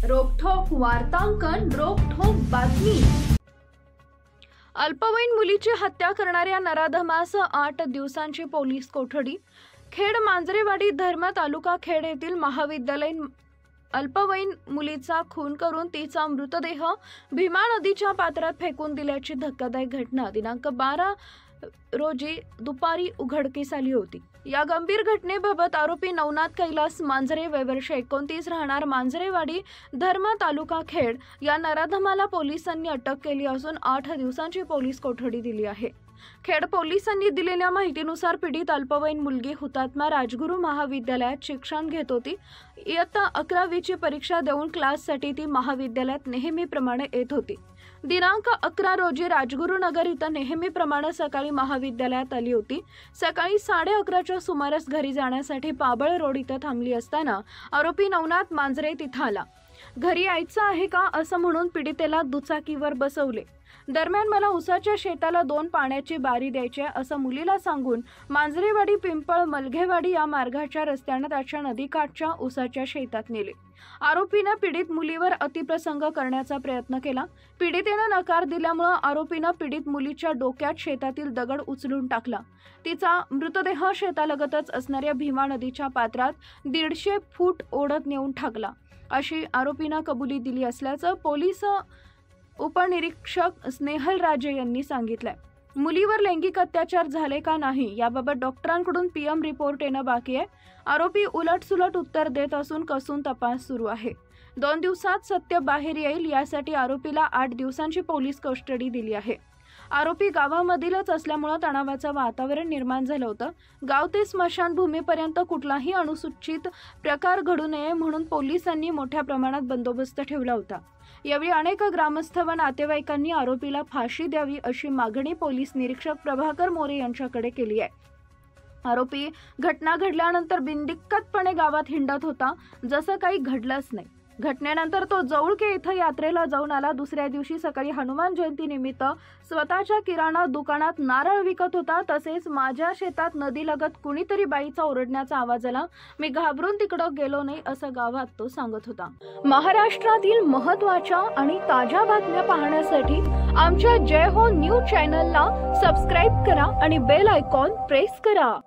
रोखठोक वार्तांकन, रोखठोक बातमी। अल्पवयीन मुलीची हत्या करणाऱ्या नराधमास 8 दिवसांची पोलीस कोठडी। खेड मांजरेवाडी धर्म तालुका खेड येथील महाविद्यालयीन अल्पवयीन मुलीचा खून करून तिचा मृतदेह भीमा नदीच्या पात्रात फेकून दिल्याची धक्कादायक घटना दिनांक 12 रोजी दुपारी उघडकीस आली होती। या गंभीर घटनेबाबत आरोपी नवनाथ कैलास मांजरे वय वर्ष 29 राहणार मांजरेवाडी धर्म तालुका खेड या नराधमाला पोलिसांनी अटक केली असून 8 दिवसांची पोलीस कोठडी दिली आहे। खेड पोलिसांनी दिलेल्या माहितीनुसार पीडित अल्पवयीन मुलगी हुतात्मा राजगुरू महाविद्यालयात शिक्षण घेत होती। इयत्ता 11वीची परीक्षा देऊन क्लाससाठी ती महाविद्यालयात नेहमीप्रमाणे येत होती। दिनांक 11 रोजी राजगुरू नगर इथं नेहमीप्रमाणे सकाळी महाविद्यालयात आली होती। सकाळी 11:30च्या सुमारास घरी जाण्यासाठी पाबळ रोड इथं थांबली असताना आरोपी नवनाथ मांजरे तिथं आला। घरी यायचं आहे का असं म्हणून पीडितेला दुचाकीवर बसवले। दरम्यान मला उसाच्या शेताला 2 पाण्याची बारी द्यायची असं मुलीला सांगून मांजरेवाडी पिंपळ मलघेवाडी या मार्गाच्या रस्त्याने त्याच्या नदीकाठच्या उसाच्या शेतात नेले। आरोपीने पीडित मुलीवर अतिप्रसंग करण्याचा प्रयत्न केला। पीडितेने नकार दिल्यामुळे आरोपीने पीडित मुलीच्या डोक्यात शेतातील दगड उचलून टाकला। तिचा मृतदेह शेतालगतच असणाऱ्या भीमा नदीच्या पात्रात 150 फूट ओढत नेऊन टाकला अशी आरोपीने कबुली दिली असल्याचं पोलीस उपनिरीक्षक स्नेहल राजे यांनी सांगितलं। मुलीवर लैंगिक अत्याचार झाले का नाही याबाबत डॉक्टरांकडून पीएम रिपोर्ट येणं बाकी आहे। आरोपी उलटसुलट उत्तर देत असून कसून तपास सुरू आहे। 2 दिवसात सत्य बाहेर येईल यासाठी आरोपीला 8 दिवसांची पोलीस कस्टडी दिली आहे। आरोपी गावामधीलच असल्यामुळे तणावाचं वातावरण निर्माण झालं होतं। गाव ते स्मशानभूमीपर्यंत कुठलाही अनुचित प्रकार घडू नये म्हणून पोलिसांनी मोठ्या प्रमाणात बंदोबस्त ठेवला होता। यावेळी अनेक ग्रामस्थ व नातेवाईकांनी आरोपीला फाशी द्यावी अशी मागणी पोलीस निरीक्षक प्रभाकर मोरे यांच्याकडे केली आहे। आरोपी घटना घडल्यानंतर बिनदिक्कतपणे गावात हिंडत होता, जसं काही घडलंच नाही। घटनेनंतर तो जवळके इथं यात्रेला जाऊन आला। दुसऱ्या दिवशी सकाळी हनुमान जयंती निमित्त स्वतःच्या किराणा दुकानात नारळ विकत होता। तसेच माझ्या शेतात नदीलगत कुणीतरी बाईचा ओरडण्याचा आवाज आला, मी घाबरून तिकडं गेलो नाही असं गावात तो सांगत होता। महाराष्ट्रातील महत्त्वाच्या आणि ताज्या बातम्या पाहण्यासाठी आमच्या जय हो न्यूज चॅनलला सबस्क्राइब करा आणि बेल आयकॉन प्रेस करा।